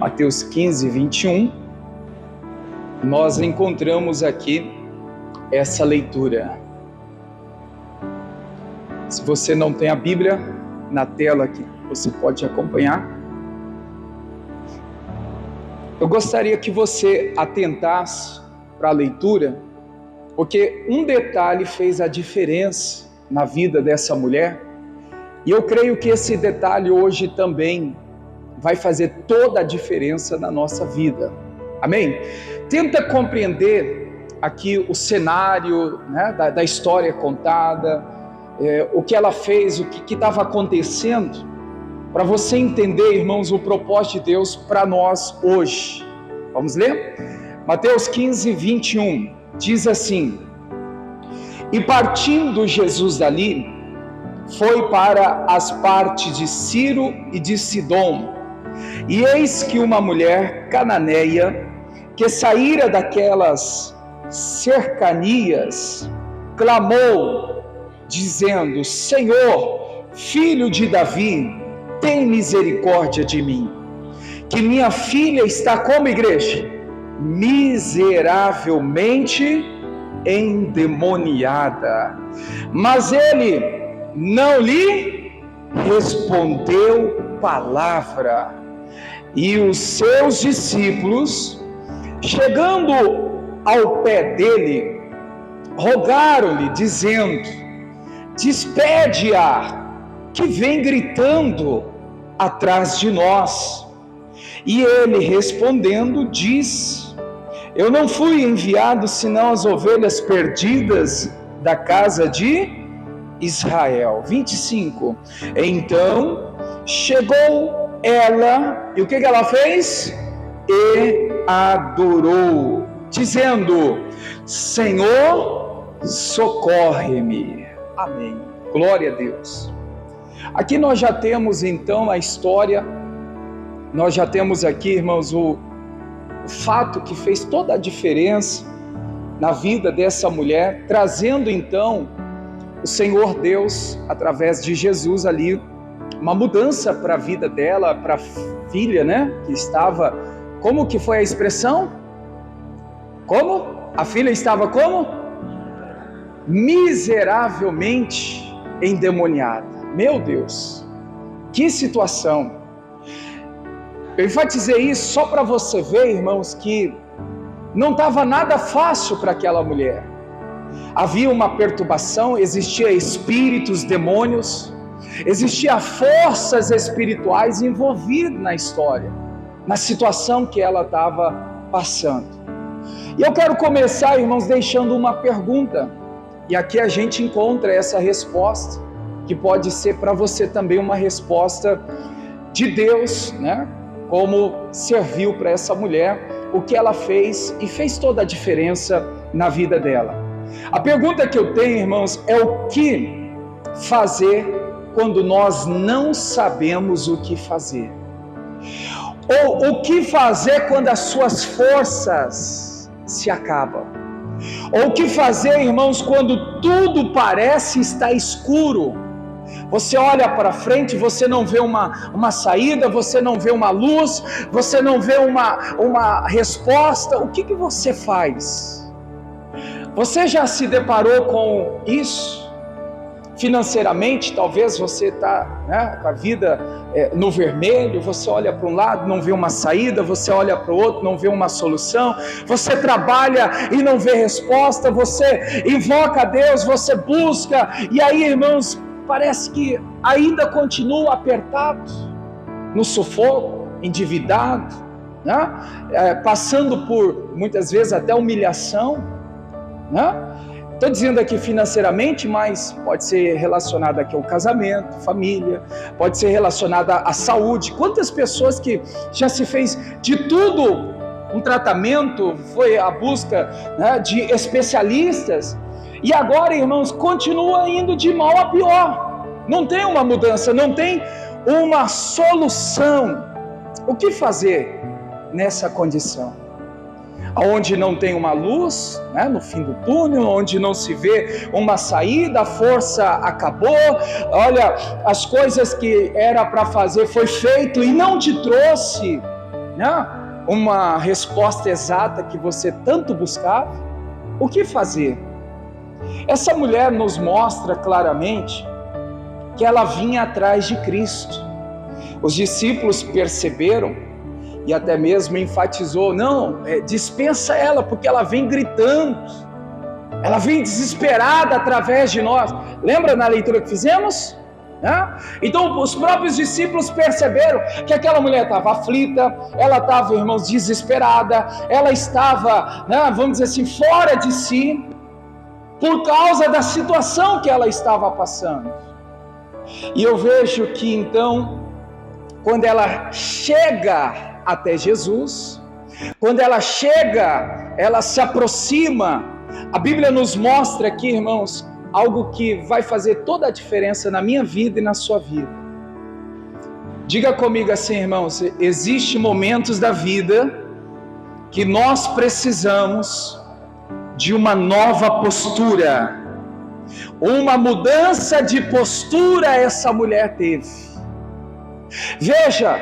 Mateus 15, 21, nós encontramos aqui essa leitura. Se você não tem a Bíblia, na tela aqui você pode acompanhar. Eu gostaria que você atentasse para a leitura, porque um detalhe fez a diferença na vida dessa mulher, e eu creio que esse detalhe hoje também vai fazer toda a diferença na nossa vida. Amém? Tenta compreender aqui o cenário, né, da história contada, o que ela fez, o que estava acontecendo, para você entender, irmãos, o propósito de Deus para nós hoje. Vamos ler? Mateus 15, 21, diz assim: E partindo Jesus dali, foi para as partes de Ciro e de Sidom. E eis que uma mulher cananeia, que saíra daquelas cercanias, clamou, dizendo: Senhor, filho de Davi, tem misericórdia de mim, que minha filha está como igreja, miseravelmente endemoniada. Mas ele não lhe respondeu palavra. E os seus discípulos, chegando ao pé dele, rogaram-lhe, dizendo: Despede-a, que vem gritando atrás de nós. E ele, respondendo, disse: Eu não fui enviado senão as ovelhas perdidas da casa de Israel. 25. Então chegou ela, e o que ela fez? E adorou, dizendo: Senhor, socorre-me. Amém. Glória a Deus. Aqui nós já temos então a história, nós já temos aqui, irmãos, o fato que fez toda a diferença na vida dessa mulher, trazendo então o Senhor Deus, através de Jesus ali, uma mudança para a vida dela, para a filha, né? Que estava, como que foi a expressão? Como? A filha estava como? Miseravelmente endemoniada. Meu Deus, que situação! Eu enfatizei isso só para você ver, irmãos, que não estava nada fácil para aquela mulher. Havia uma perturbação, existia espíritos, demônios, existia forças espirituais envolvidas na história, na situação que ela estava passando. E eu quero começar, irmãos, deixando uma pergunta, e aqui a gente encontra essa resposta, que pode ser para você também uma resposta de Deus, né? Como serviu para essa mulher, o que ela fez, e fez toda a diferença na vida dela. A pergunta que eu tenho, irmãos, é o que fazer quando nós não sabemos o que fazer? Ou o que fazer quando as suas forças se acabam? Ou o que fazer, irmãos, quando tudo parece estar escuro? Você olha para frente, você não vê uma saída, você não vê uma luz, você não vê uma resposta. O que você faz? Você já se deparou com isso? Financeiramente, talvez você está, né, com a vida no vermelho, você olha para um lado, não vê uma saída, você olha para o outro, não vê uma solução, você trabalha e não vê resposta, você invoca a Deus, você busca, e aí, irmãos, parece que ainda continua apertado, no sufoco, endividado, né? Passando por, muitas vezes, até humilhação, né? Estou dizendo aqui financeiramente, mas pode ser relacionado aqui ao casamento, família, pode ser relacionado à saúde. Quantas pessoas que já se fez de tudo, um tratamento, foi a busca, né, de especialistas, e agora, irmãos, continua indo de mal a pior. Não tem uma mudança, não tem uma solução. O que fazer nessa condição? onde não tem uma luz, né, no fim do túnel, onde não se vê uma saída, a força acabou, olha, as coisas que era para fazer foi feito e não te trouxe, né, uma resposta exata que você tanto buscava. O que fazer? Essa mulher nos mostra claramente que ela vinha atrás de Cristo. Os discípulos perceberam e até mesmo enfatizou: não, dispensa ela, porque ela vem gritando, ela vem desesperada através de nós. Lembra na leitura que fizemos? Então os próprios discípulos perceberam que aquela mulher estava aflita, ela estava, irmãos, desesperada, ela estava, vamos dizer assim, fora de si, por causa da situação que ela estava passando. E eu vejo que então, quando ela chega até Jesus, quando ela chega, ela se aproxima, a Bíblia nos mostra aqui, irmãos, algo que vai fazer toda a diferença na minha vida e na sua vida. Diga comigo assim, irmãos: existem momentos da vida que nós precisamos de uma nova postura, uma mudança de postura essa mulher teve. Veja,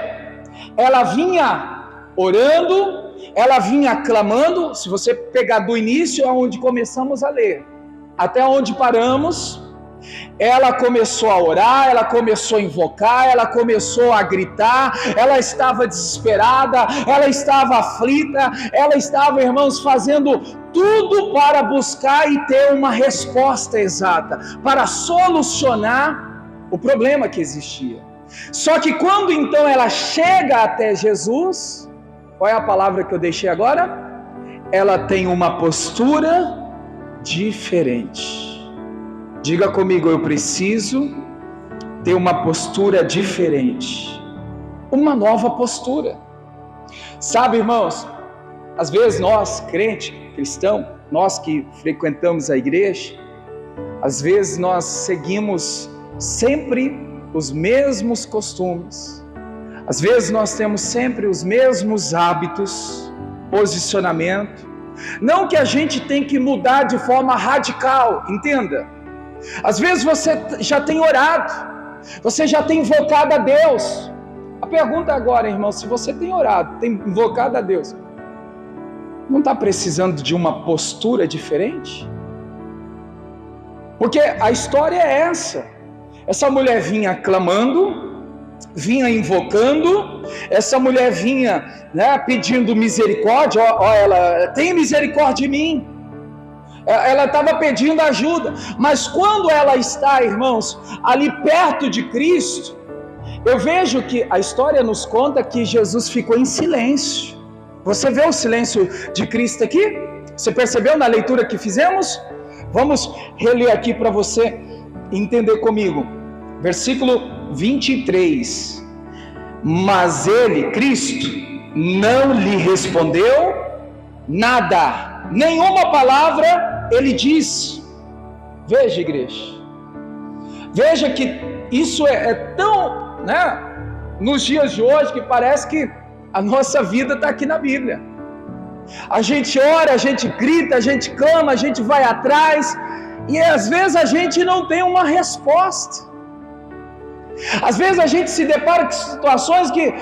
ela vinha orando, ela vinha clamando. Se você pegar do início, aonde começamos a ler, até onde paramos, ela começou a orar, ela começou a invocar, ela começou a gritar, ela estava desesperada, ela estava aflita, ela estava, irmãos, fazendo tudo para buscar e ter uma resposta exata, para solucionar o problema que existia. Só que quando então ela chega até Jesus, qual é a palavra que eu deixei agora? Ela tem uma postura diferente. Diga comigo: eu preciso ter uma postura diferente, uma nova postura. Sabe, irmãos, às vezes nós, crente, cristão, nós que frequentamos a igreja, às vezes nós seguimos sempre os mesmos costumes, às vezes nós temos sempre os mesmos hábitos, posicionamento. Não que a gente tem que mudar de forma radical, entenda. Às vezes você já tem orado, você já tem invocado a Deus. A pergunta agora, irmão, se você tem orado, tem invocado a Deus, não está precisando de uma postura diferente? Porque a história é essa. Essa mulher vinha clamando, vinha invocando, essa mulher vinha, pedindo misericórdia. Ela tem misericórdia de mim. Ela estava pedindo ajuda, mas quando ela está, irmãos, ali perto de Cristo, eu vejo que a história nos conta que Jesus ficou em silêncio. Você vê o silêncio de Cristo aqui? Você percebeu na leitura que fizemos? Vamos reler aqui para você entender comigo. Versículo 23. Mas ele, Cristo, não lhe respondeu nada, nenhuma palavra ele disse. Veja, igreja, veja que isso é tão, nos dias de hoje, que parece que a nossa vida está aqui na Bíblia. A gente ora, a gente grita, a gente clama, a gente vai atrás, e às vezes a gente não tem uma resposta. Às vezes a gente se depara com situações que,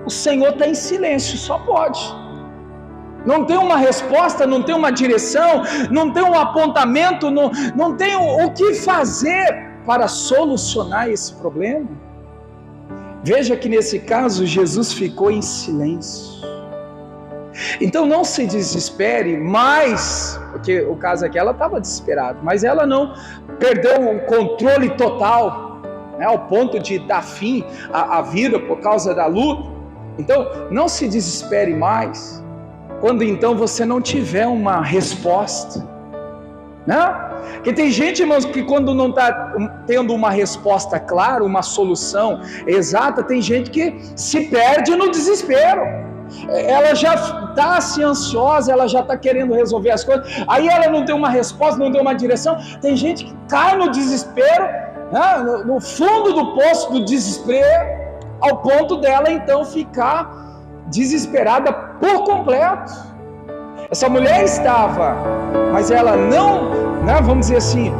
o Senhor está em silêncio, só pode. Não tem uma resposta, não tem uma direção, não tem um apontamento, não tem o que fazer para solucionar esse problema. Veja que nesse caso Jesus ficou em silêncio. Então não se desespere mais, porque o caso aqui, ela estava desesperada, mas ela não perdeu o controle total, ao ponto de dar fim à vida por causa da luta. Então não se desespere mais, quando então você não tiver uma resposta, Porque tem gente, irmãos, que quando não está tendo uma resposta clara, uma solução exata, tem gente que se perde no desespero. Ela já está assim ansiosa, ela já está querendo resolver as coisas, aí ela não tem uma resposta, não tem uma direção. Tem gente que cai no desespero, no fundo do poço do desespero, ao ponto dela então ficar desesperada, por completo. Essa mulher estava, mas ela não, vamos dizer assim,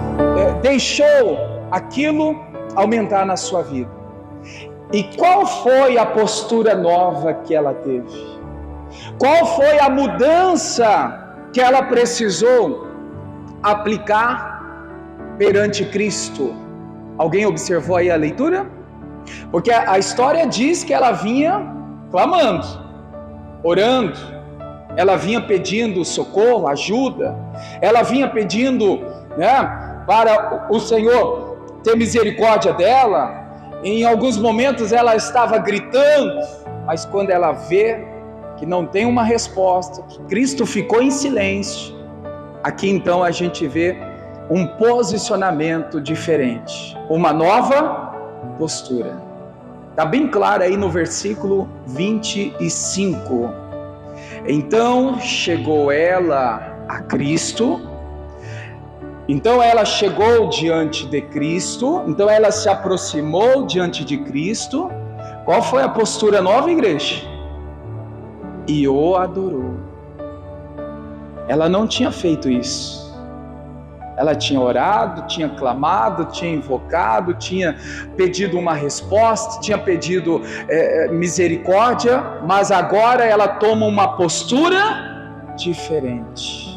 deixou aquilo aumentar na sua vida. E qual foi a postura nova que ela teve? Qual foi a mudança que ela precisou aplicar perante Cristo? Alguém observou aí a leitura? Porque a história diz que ela vinha clamando, orando, ela vinha pedindo socorro, ajuda, ela vinha pedindo, para o Senhor ter misericórdia dela. Em alguns momentos ela estava gritando, mas quando ela vê que não tem uma resposta, que Cristo ficou em silêncio, aqui então a gente vê um posicionamento diferente, uma nova postura. Está bem claro aí no versículo 25. Então chegou ela a Cristo, então ela chegou diante de Cristo, então ela se aproximou diante de Cristo. Qual foi a postura nova, igreja? E o adorou. Ela não tinha feito isso. Ela tinha orado, tinha clamado, tinha invocado, tinha pedido uma resposta, tinha pedido misericórdia, mas agora ela toma uma postura diferente.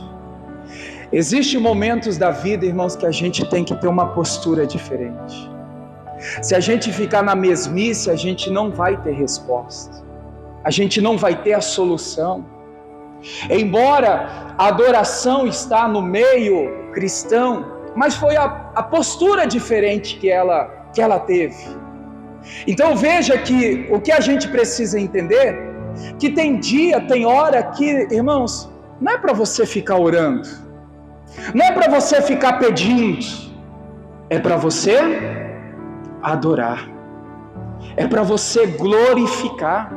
Existem momentos da vida, irmãos, que a gente tem que ter uma postura diferente. Se a gente ficar na mesmice, a gente não vai ter resposta, a gente não vai ter a solução. Embora a adoração está no meio cristão, mas foi a postura diferente que ela teve. Então veja que o que a gente precisa entender, que tem dia, tem hora que, irmãos, não é para você ficar orando, não é para você ficar pedindo, é para você adorar, é para você glorificar,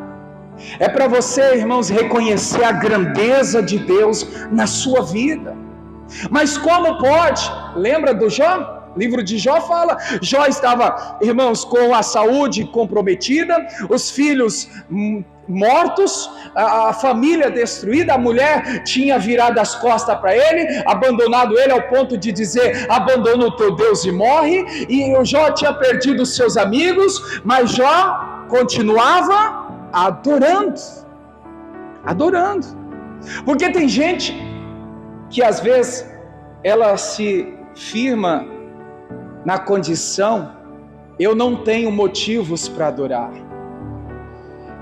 é para você, irmãos, reconhecer a grandeza de Deus na sua vida. Mas como pode? Lembra do Jó? O livro de Jó fala, Jó estava, irmãos, com a saúde comprometida, os filhos mortos, a família destruída, a mulher tinha virado as costas para ele, abandonado ele ao ponto de dizer, abandona o teu Deus e morre, e o Jó tinha perdido os seus amigos, mas Jó continuava adorando, porque tem gente que às vezes ela se firma na condição, eu não tenho motivos para adorar.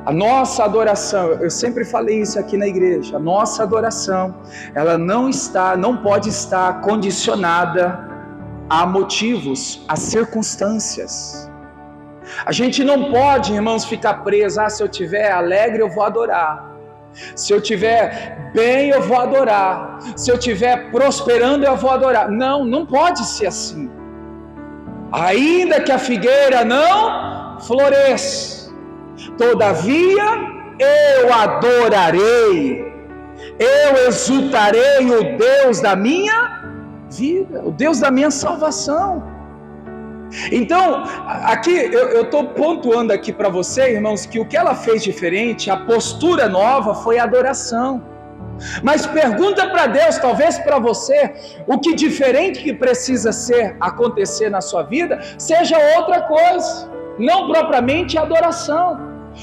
A nossa adoração, eu sempre falei isso aqui na igreja, a nossa adoração, ela não pode estar condicionada a motivos, a circunstâncias. A gente não pode, irmãos, ficar preso, se eu estiver alegre eu vou adorar, se eu estiver bem eu vou adorar, se eu estiver prosperando eu vou adorar. Não pode ser assim. Ainda que a figueira não floresça, todavia eu adorarei, eu exultarei o Deus da minha vida, o Deus da minha salvação. Então, aqui eu estou pontuando aqui para você, irmãos, que o que ela fez diferente, a postura nova foi a adoração. Mas pergunta para Deus, talvez para você, o que diferente que precisa acontecer na sua vida, seja outra coisa, não propriamente a adoração.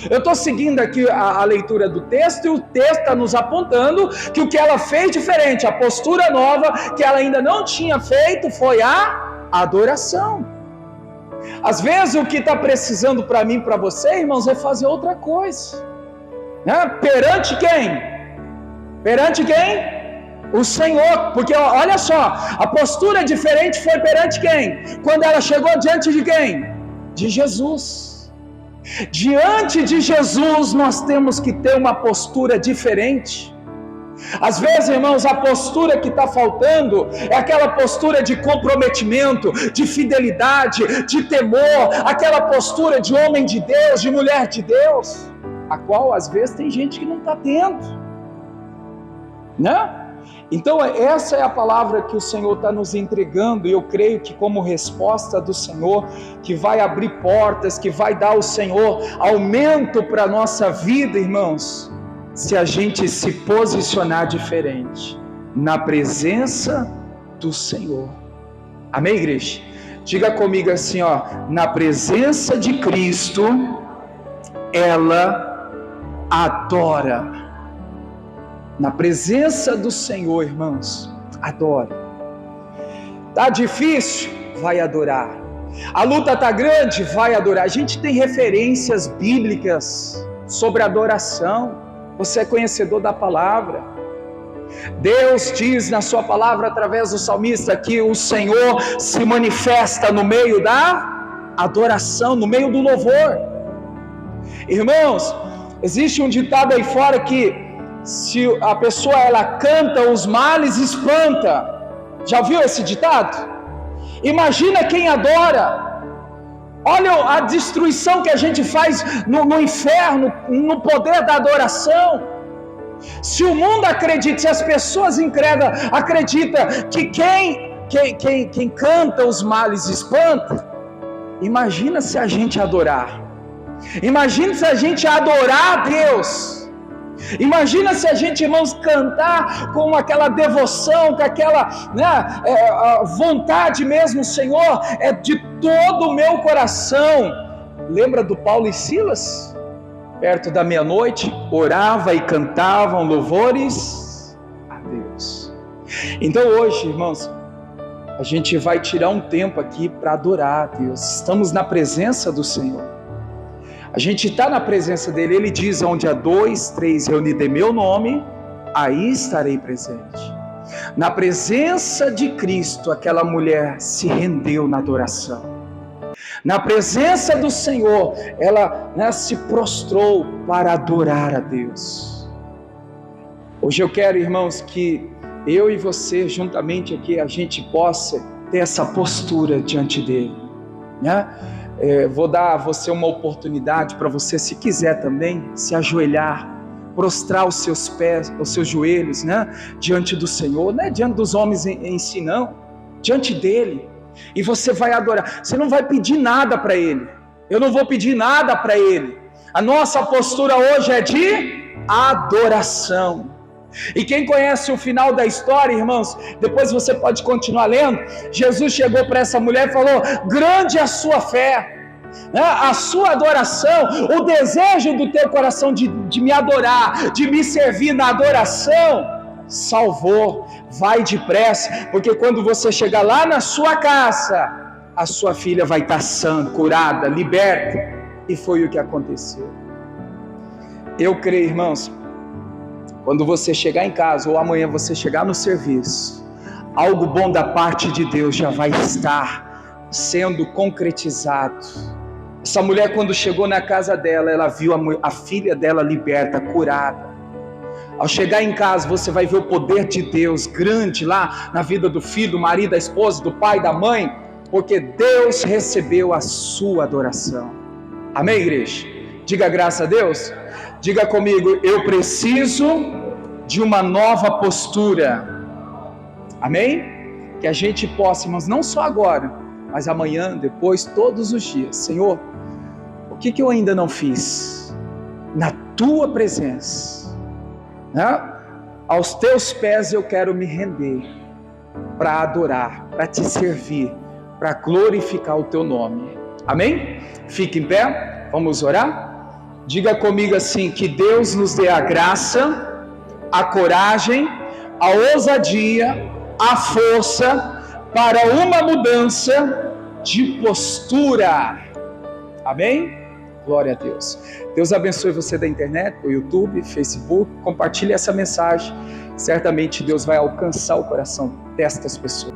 Eu estou seguindo aqui a leitura do texto, e o texto está nos apontando que o que ela fez diferente, a postura nova que ela ainda não tinha feito, foi a adoração. Às vezes o que está precisando para mim, para você, irmãos, é fazer outra coisa, perante quem? Perante quem? O Senhor, porque olha só, a postura diferente foi perante quem? Quando ela chegou diante de quem? De Jesus. Diante de Jesus nós temos que ter uma postura diferente. Às vezes, irmãos, a postura que está faltando é aquela postura de comprometimento, de fidelidade, de temor, aquela postura de homem de Deus, de mulher de Deus, a qual às vezes tem gente que não está tendo, né? Então essa é a palavra que o Senhor está nos entregando, e eu creio que como resposta do Senhor, que vai abrir portas, que vai dar ao Senhor aumento para a nossa vida, irmãos, se a gente se posicionar diferente na presença do Senhor. Amém, igreja? Diga comigo assim, ó, na presença de Cristo, ela adora. Na presença do Senhor, irmãos, adora. Tá difícil? Vai adorar. A luta tá grande? Vai adorar. A gente tem referências bíblicas sobre adoração. Você é conhecedor da palavra. Deus diz na sua palavra através do salmista que o Senhor se manifesta no meio da adoração, no meio do louvor. Irmãos, existe um ditado aí fora que se a pessoa ela canta, os males espanta. Já ouviu esse ditado? Imagina quem adora. Olha a destruição que a gente faz no inferno, no poder da adoração. Se o mundo acredita, se as pessoas incrédulas acreditam que quem canta os males espanta, imagina se a gente adorar. Imagina se a gente adorar a Deus. Imagina se a gente, irmãos, cantar com aquela devoção, com aquela vontade mesmo, Senhor, é de todo o meu coração. Lembra do Paulo e Silas? Perto da meia-noite, orava e cantavam louvores a Deus. Então hoje, irmãos, a gente vai tirar um tempo aqui para adorar a Deus. Estamos na presença do Senhor. A gente está na presença dele. Ele diz: onde há 2, 3 reunidos em meu nome, aí estarei presente. Na presença de Cristo, aquela mulher se rendeu na adoração. Na presença do Senhor, ela se prostrou para adorar a Deus. Hoje eu quero, irmãos, que eu e você, juntamente aqui, a gente possa ter essa postura diante dele, né? Vou dar a você uma oportunidade para você, se quiser também, se ajoelhar, prostrar os seus pés, os seus joelhos, né? Diante do Senhor, não é diante dos homens em si, não, diante dele. E você vai adorar. Você não vai pedir nada para ele. Eu não vou pedir nada para ele. A nossa postura hoje é de adoração. E quem conhece o final da história, irmãos, depois você pode continuar lendo. Jesus chegou para essa mulher e falou: grande é a sua fé, né? A sua adoração, o desejo do teu coração de me adorar, de me servir na adoração, salvou. Vai depressa, porque quando você chegar lá na sua casa, a sua filha vai estar sã, curada, liberta. E foi o que aconteceu. Eu creio, irmãos, quando você chegar em casa, ou amanhã você chegar no serviço, algo bom da parte de Deus já vai estar sendo concretizado. Essa mulher, quando chegou na casa dela, ela viu a filha dela liberta, curada. Ao chegar em casa, você vai ver o poder de Deus grande lá na vida do filho, do marido, da esposa, do pai, da mãe, porque Deus recebeu a sua adoração. Amém, igreja? Diga graças a Deus. Diga comigo: eu preciso de uma nova postura. Amém? Que a gente possa, irmãos, não só agora, mas amanhã, depois, todos os dias. Senhor, o que eu ainda não fiz? Na tua presença, né? Aos teus pés eu quero me render para adorar, para te servir, para glorificar o teu nome. Amém? Fique em pé, vamos orar? Diga comigo assim: que Deus nos dê a graça, a coragem, a ousadia, a força para uma mudança de postura. Amém? Glória a Deus. Deus abençoe você da internet, do YouTube, Facebook. Compartilhe essa mensagem. Certamente Deus vai alcançar o coração destas pessoas.